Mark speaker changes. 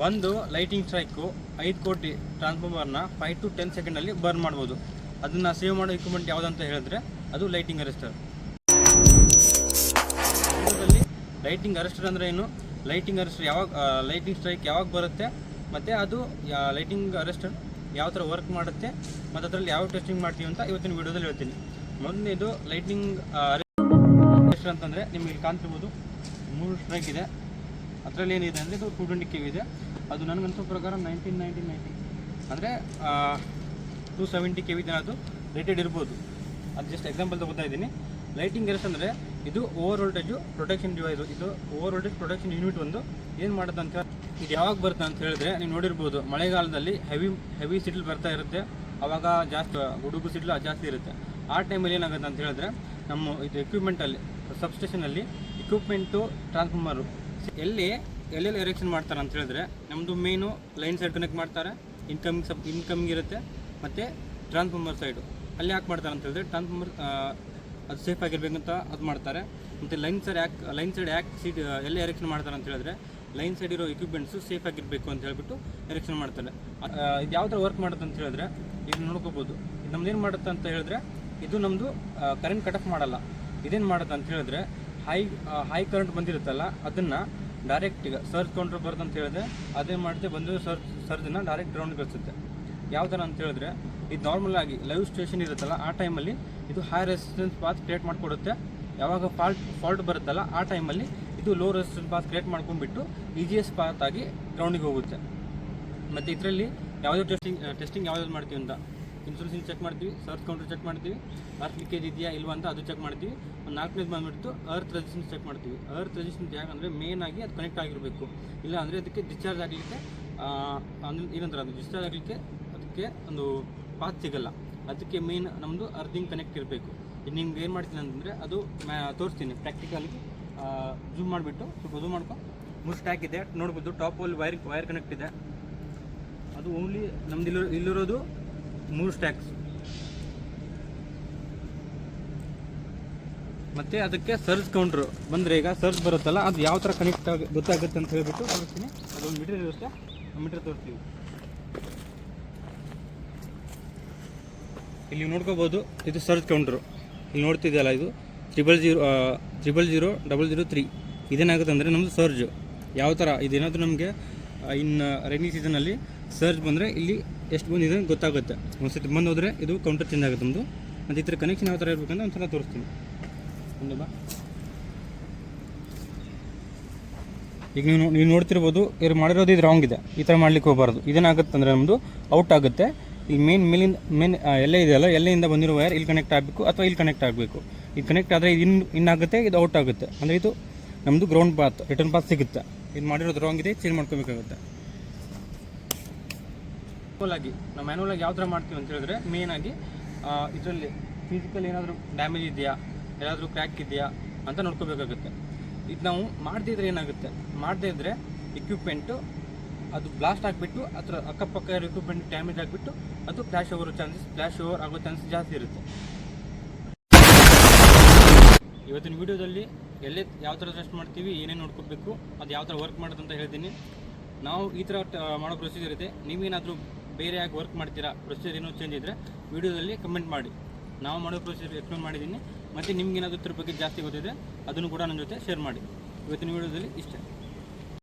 Speaker 1: ಒಂದು lighting strike 5 ಕೋಟಿ ಟ್ರಾನ್ಸ್ಫಾರ್ಮರ್ನ 5 to 10 ಸೆಕೆಂಡಲ್ಲಿ ಬರ್ನ್ ಮಾಡ್ಬೋದು. ಅದನ್ನು ಸೇವ್ ಮಾಡೋ ಇಕ್ವಿಪ್ಮೆಂಟ್ ಯಾವುದಂತ ಹೇಳಿದ್ರೆ ಅದು ಲೈಟಿಂಗ್ ಅರೆಸ್ಟರ್. ಲೈಟಿಂಗ್ ಅರೆಸ್ಟರ್ ಅಂದರೆ ಏನು, ಲೈಟಿಂಗ್ ಅರೆಸ್ಟರ್ ಯಾವಾಗ ಲೈಟಿಂಗ್ ಸ್ಟ್ರೈಕ್ ಯಾವಾಗ ಬರುತ್ತೆ ಮತ್ತು ಅದು ಲೈಟಿಂಗ್ ಅರೆಸ್ಟರ್ ಯಾವ ಥರ ವರ್ಕ್ ಮಾಡುತ್ತೆ ಮತ್ತು ಅದರಲ್ಲಿ ಯಾವ ಟೆಸ್ಟಿಂಗ್ ಮಾಡ್ತೀವಿ ಅಂತ ಇವತ್ತಿನ ವೀಡಿಯೋದಲ್ಲಿ ಹೇಳ್ತೀನಿ. ಮೊದಲನೇದು ಲೈಟಿಂಗ್ ಅರೆಸ್ಟರ್ ಅಂತಂದರೆ ನಿಮಗೆ ಇಲ್ಲಿ ಕಾಣ್ತಿರ್ಬೋದು 3 ಸ್ಟ್ರೈಕ್ ಇದೆ. ಅದರಲ್ಲಿ ಏನಿದೆ ಅಂದರೆ ಇದು 220 kV ಇದೆ. ಅದು ನನಗನ್ಸೋ ಪ್ರಕಾರ 1990 ಅಂದರೆ 270 kV ಅದು ರೇಟೆಡ್ ಇರ್ಬೋದು. ಅದು ಜಸ್ಟ್ ಎಕ್ಸಾಂಪಲ್ ತಗೋತಾ ಇದ್ದೀನಿ. ಲೈಟಿಂಗ್ ಅರೆಸ್ಟ್ ಅಂದರೆ ಇದು ಓವರ್ ವೋಲ್ಟೇಜು ಪ್ರೊಟೆಕ್ಷನ್ ಡಿವೈಸು. ಇದು ಓವರ್ ವೋಲ್ಟೇಜ್ ಪ್ರೊಟೆಕ್ಷನ್ ಯೂನಿಟ್ ಒಂದು ಏನು ಮಾಡುತ್ತೆ ಅಂತ ಇದು ಯಾವಾಗ ಬರುತ್ತೆ ಅಂತ ಹೇಳಿದ್ರೆ ನೀವು ನೋಡಿರ್ಬೋದು, ಮಳೆಗಾಲದಲ್ಲಿ ಹೆವಿ ಸಿಡ್ಲು ಬರ್ತಾ ಇರುತ್ತೆ. ಆವಾಗ ಜಾಸ್ತಿ ಗುಡುಗು ಸಿಡ್ಲು ಜಾಸ್ತಿ ಇರುತ್ತೆ. ಆ ಟೈಮಲ್ಲಿ ಏನಾಗುತ್ತೆ ಅಂತ ಹೇಳಿದ್ರೆ ನಮ್ಮ ಇದು ಎಕ್ವಿಪ್ಮೆಂಟಲ್ಲಿ ಸಬ್ಸ್ಟೇಷನಲ್ಲಿ ಇಕ್ವಿಪ್ಮೆಂಟು ಟ್ರಾನ್ಸ್ಫಾರ್ಮರು ಎಲ್ಲೆಲ್ಲಿ ಎರೆಕ್ಷನ್ ಮಾಡ್ತಾರೆ ಅಂತ ಹೇಳಿದ್ರೆ ನಮ್ಮದು ಮೇನು ಲೈನ್ ಸೈಡ್ ಕನೆಕ್ಟ್ ಮಾಡ್ತಾರೆ, ಇನ್ಕಮಿಂಗ್ ಇರುತ್ತೆ, ಮತ್ತು ಟ್ರಾನ್ಸ್ಫಾರ್ಮರ್ ಸೈಡು ಅಲ್ಲಿ ಯಾಕೆ ಮಾಡ್ತಾರೆ ಅಂತ ಹೇಳಿದ್ರೆ ಟ್ರಾನ್ಸ್ಫಾರ್ಮರ್ ಅದು ಸೇಫ್ ಆಗಿರ್ಬೇಕಂತ ಅದು ಮಾಡ್ತಾರೆ. ಮತ್ತು ಲೈನ್ ಸೈಡ್ ಯಾಕೆ ಎಲ್ಲ ಎರೆಕ್ಷನ್ ಮಾಡ್ತಾರೆ ಅಂತ ಹೇಳಿದ್ರೆ ಲೈನ್ ಸೈಡ್ ಇರೋ ಇಕ್ವಿಪ್ಮೆಂಟ್ಸು ಸೇಫ್ ಆಗಿರಬೇಕು ಅಂತ ಹೇಳ್ಬಿಟ್ಟು ಎರೆಕ್ಷನ್ ಮಾಡ್ತಾರೆ. ಇದು ಯಾವ ಥರ ವರ್ಕ್ ಮಾಡುತ್ತೆ ಅಂತ ಹೇಳಿದ್ರೆ ಈಗ ನೋಡ್ಕೋಬೋದು. ಇದು ನಮ್ದು ಏನು ಮಾಡುತ್ತೆ ಅಂತ ಹೇಳಿದ್ರೆ ಇದು ನಮ್ಮದು ಕರೆಂಟ್ ಕಟ್ ಆಫ್ ಮಾಡಲ್ಲ. ಇದೇನು ಮಾಡುತ್ತೆ ಅಂತ ಹೇಳಿದ್ರೆ ಹೈ ಕರೆಂಟ್ ಬಂದಿರುತ್ತಲ್ಲ ಅದನ್ನು ಡೈರೆಕ್ಟ್ ಈಗ ಸರ್ಜ್ ಕೌಂಟ್ರ್ ಬರುತ್ತೆ ಅಂತ ಹೇಳಿದ್ರೆ ಅದೇ ಮಾಡುತ್ತೆ, ಬಂದು ಸರ್ಜನ್ನು ಡೈರೆಕ್ಟ್ ಗ್ರೌಂಡ್ ಕಳಿಸುತ್ತೆ. ಯಾವ ಥರ ಅಂತ ಹೇಳಿದ್ರೆ ಇದು ನಾರ್ಮಲ್ ಆಗಿ ಲೈವ್ ಸ್ಟೇಷನ್ ಇರುತ್ತಲ್ಲ ಆ ಟೈಮಲ್ಲಿ ಇದು ಹೈ ರೆಸಿಸ್ಟೆನ್ಸ್ ಪಾತ್ ಕ್ರಿಯೇಟ್ ಮಾಡಿಕೊಡುತ್ತೆ. ಯಾವಾಗ ಫಾಲ್ಟ್ ಬರುತ್ತಲ್ಲ ಆ ಟೈಮಲ್ಲಿ ಇದು ಲೋ ರೆಸಿಸ್ಟೆನ್ಸ್ ಪಾತ್ ಕ್ರಿಯೇಟ್ ಮಾಡ್ಕೊಂಡ್ಬಿಟ್ಟು ಈಜಿಯೆಸ್ಟ್ ಪಾತ್ ಆಗಿ ಗ್ರೌಂಡಿಗೆ ಹೋಗುತ್ತೆ. ಮತ್ತು ಇದರಲ್ಲಿ ಯಾವುದೇ ಟೆಸ್ಟಿಂಗ್ ಯಾವ್ದು ಮಾಡ್ತೀವಿ ಅಂತ ಇನ್ಸುಲೆನ್ಸ್ ಚೆಕ್ ಮಾಡ್ತೀವಿ, ಸರ್ಚ್ ಕೌಂಟರ್ ಚೆಕ್ ಮಾಡ್ತೀವಿ, ಅರ್ತ್ ಲೀಕೇಜ್ ಇದೆಯಾ ಇಲ್ವಾ ಅಂತ ಅದು ಚೆಕ್ ಮಾಡ್ತೀವಿ. ಒಂದು 4ನೇದು ಬಂದುಬಿಟ್ಟು ಅರ್ತ್ ರೆಸಿಸ್ಟೆನ್ಸ್ ಚೆಕ್ ಮಾಡ್ತೀವಿ. ಅರ್ತ್ ರೆಸಿಸ್ಟೆನ್ಸ್ ಯಾಕಂದರೆ ಮೇನ್ ಆಗಿ ಅದು ಕನೆಕ್ಟ್ ಆಗಿರಬೇಕು. ಇಲ್ಲ ಅಂದರೆ ಅದಕ್ಕೆ ಡಿಸ್ಚಾರ್ಜ್ ಆಗಲಿಕ್ಕೆ ಅಂದರೆ ಏನಂತಾರೆ ಅದು ಡಿಸ್ಚಾರ್ಜ್ ಆಗಲಿಕ್ಕೆ ಅದಕ್ಕೆ ಒಂದು ಪಾತ್ ಸಿಗಲ್ಲ. ಅದಕ್ಕೆ ಮೇನ್ ನಮ್ಮದು ಅರ್ದಿಂಗ್ ಕನೆಕ್ಟ್ ಇರಬೇಕು. ಇದು ನಿಮ್ಗೆ ಏನು ಮಾಡ್ತೀನಿ ಅಂತಂದರೆ ಅದು ತೋರಿಸ್ತೀನಿ ಪ್ರಾಕ್ಟಿಕಲಿ. ಜೂಮ್ ಮಾಡಿಬಿಟ್ಟು ಸ್ವಲ್ಪ ಜೂಮ್ ಮಾಡ್ಕೊ 3 ಸ್ಟ್ಯಾಕ್ ಇದೆ ನೋಡ್ಬೋದು. ಟಾಪಲ್ಲಿ ವೈರ್ ಕನೆಕ್ಟ್ ಇದೆ. ಅದು ಓನ್ಲಿ ನಮ್ದು ಇಲ್ಲಿರೋದು 3 ಸ್ಟ್ಯಾಕ್ಸ್. ಮತ್ತು ಅದಕ್ಕೆ ಸರ್ಜ್ ಕೌಂಟ್ರು ಬಂದರೆ ಈಗ ಸರ್ಜ್ ಬರುತ್ತಲ್ಲ ಅದು ಯಾವ ಥರ ಕನೆಕ್ಟ್ ಗೊತ್ತಾಗುತ್ತೆ ಅಂತ ಹೇಳ್ಬಿಟ್ಟು ತೋರಿಸ್ತೀನಿ. ಅದೊಂದು ಮೀಟರ್ ಇರುತ್ತೆ, ಮೀಟರ್ ತೋರಿಸ್ತೀವಿ. ಇಲ್ಲಿ ನೋಡ್ಕೋಬೋದು, ಇದು ಸರ್ಜ್ ಕೌಂಟ್ರು ಇಲ್ಲಿ ನೋಡ್ತಿದೆಯಲ್ಲ, ಇದು 000003. ಇದೇನಾಗುತ್ತೆ ಅಂದರೆ ನಮ್ಮದು ಸರ್ಜು ಯಾವ ಥರ ಇದೇನಾದರೂ ನಮಗೆ ಇನ್ನು ರೈನಿ ಸೀಸನಲ್ಲಿ ಸರ್ಜ್ ಬಂದರೆ ಇಲ್ಲಿ ಎಷ್ಟು ಬಂದಿದೆ ಗೊತ್ತಾಗುತ್ತೆ. ಒಂದ್ಸತಿ ಬಂದು ಹೋದರೆ ಇದು ಕೌಂಟರ್ ಚೇಂಜ್ ಆಗುತ್ತೆ ನಮ್ಮದು. ಮತ್ತು ಈ ಥರ ಕನೆಕ್ಷನ್ ಯಾವ ಥರ ಇರಬೇಕಂತ ಒಂದ್ಸಲ ತೋರಿಸ್ತೀನಿ. ಒಂದು ಬಾ, ಈಗ ನೀವು ನೋಡ್ತಿರ್ಬೋದು ಇವ್ರು ಮಾಡಿರೋದು ಇದು ರಾಂಗ್ ಇದೆ. ಈ ಥರ ಮಾಡ್ಲಿಕ್ಕೆ ಹೋಗಬಾರ್ದು. ಇದೇನಾಗುತ್ತೆ ಅಂದರೆ ನಮ್ಮದು ಔಟ್ ಆಗುತ್ತೆ. ಇಲ್ಲಿ ಮೇನ್ ಎಲ್ಲೇ ಇದೆಯಲ್ಲ ಎಲ್ಲಿಂದ ಬಂದಿರೋ ವೈರ್ ಇಲ್ಲಿ ಕನೆಕ್ಟ್ ಆಗಬೇಕು ಅಥವಾ ಇಲ್ಲಿ ಕನೆಕ್ಟ್ ಆಗಬೇಕು. ಇದು ಕನೆಕ್ಟ್ ಆದರೆ ಇದು ಇನ್ನಾಗುತ್ತೆ, ಇದು ಔಟ್ ಆಗುತ್ತೆ. ಅಂದರೆ ಇದು ನಮ್ಮದು ಗ್ರೌಂಡ್ ಪಾತ್ ರಿಟರ್ನ್ ಪಾತ್ ಸಿಗುತ್ತೆ. ಇದು ಮಾಡಿರೋದು ರಾಂಗ್ ಇದೆ, ಚೇಂಜ್ ಮಾಡ್ಕೋಬೇಕಾಗುತ್ತೆ. ಆಗಿ ನಾವು ಮ್ಯಾನುವಲಾಗಿ ಯಾವ ಥರ ಮಾಡ್ತೀವಿ ಅಂತ ಹೇಳಿದ್ರೆ ಮೇಯ್ನಾಗಿ ಇದರಲ್ಲಿ ಫಿಸಿಕಲ್ ಏನಾದರೂ ಡ್ಯಾಮೇಜ್ ಇದೆಯಾ, ಏನಾದರೂ ಕ್ರ್ಯಾಕ್ ಇದೆಯಾ ಅಂತ ನೋಡ್ಕೋಬೇಕಾಗುತ್ತೆ. ಇದು ನಾವು ಮಾಡದಿದ್ರೆ ಏನಾಗುತ್ತೆ, ಮಾಡದೇ ಇದ್ದರೆ ಇಕ್ವಿಪ್ಮೆಂಟು ಅದು ಬ್ಲಾಸ್ಟ್ ಆಗಿಬಿಟ್ಟು ಅದರ ಅಕ್ಕಪಕ್ಕ ಇರೋ ಇಕ್ವಿಪ್ಮೆಂಟ್ ಡ್ಯಾಮೇಜ್ ಆಗಿಬಿಟ್ಟು ಅದು ಫ್ಲ್ಯಾಶ್ ಓವರ್ ಆಗೋ ಚಾನ್ಸಸ್ ಜಾಸ್ತಿ ಇರುತ್ತೆ. ಇವತ್ತಿನ ವೀಡಿಯೋದಲ್ಲಿ ಯಾವ ಥರ ಟೆಸ್ಟ್ ಮಾಡ್ತೀವಿ, ಏನೇನು ನೋಡ್ಕೋಬೇಕು, ಅದು ಯಾವ ಥರ ವರ್ಕ್ ಮಾಡೋದು ಅಂತ ಹೇಳ್ತೀನಿ. ನಾವು ಈ ಥರ ಮಾಡೋ ಪ್ರೊಸೀಜರ್ ಇದೆ. ನೀವೇನಾದರೂ ಬೇರೆ ಆಗಿ ವರ್ಕ್ ಮಾಡ್ತೀರಾ, ಪ್ರೊಸೀಜರ್ ಏನೋ ಚೇಂಜ್ ಇದ್ದರೆ ವೀಡಿಯೋದಲ್ಲಿ ಕಮೆಂಟ್ ಮಾಡಿ. ನಾವು ಮಾಡೋ ಪ್ರೊಸೀಜರ್ ಎಕ್ಸ್ಪ್ಲೇನ್ ಮಾಡಿದ್ದೀನಿ. ಮತ್ತು ನಿಮ್ಗೇನಾದರೂ ಇದ್ರ ಬಗ್ಗೆ ಜಾಸ್ತಿ ಗೊತ್ತಿದೆ ಅದನ್ನು ಕೂಡ ನನ್ನ ಜೊತೆ ಶೇರ್ ಮಾಡಿ. ಇವತ್ತಿನ ವೀಡಿಯೋದಲ್ಲಿ ಇಷ್ಟೇ.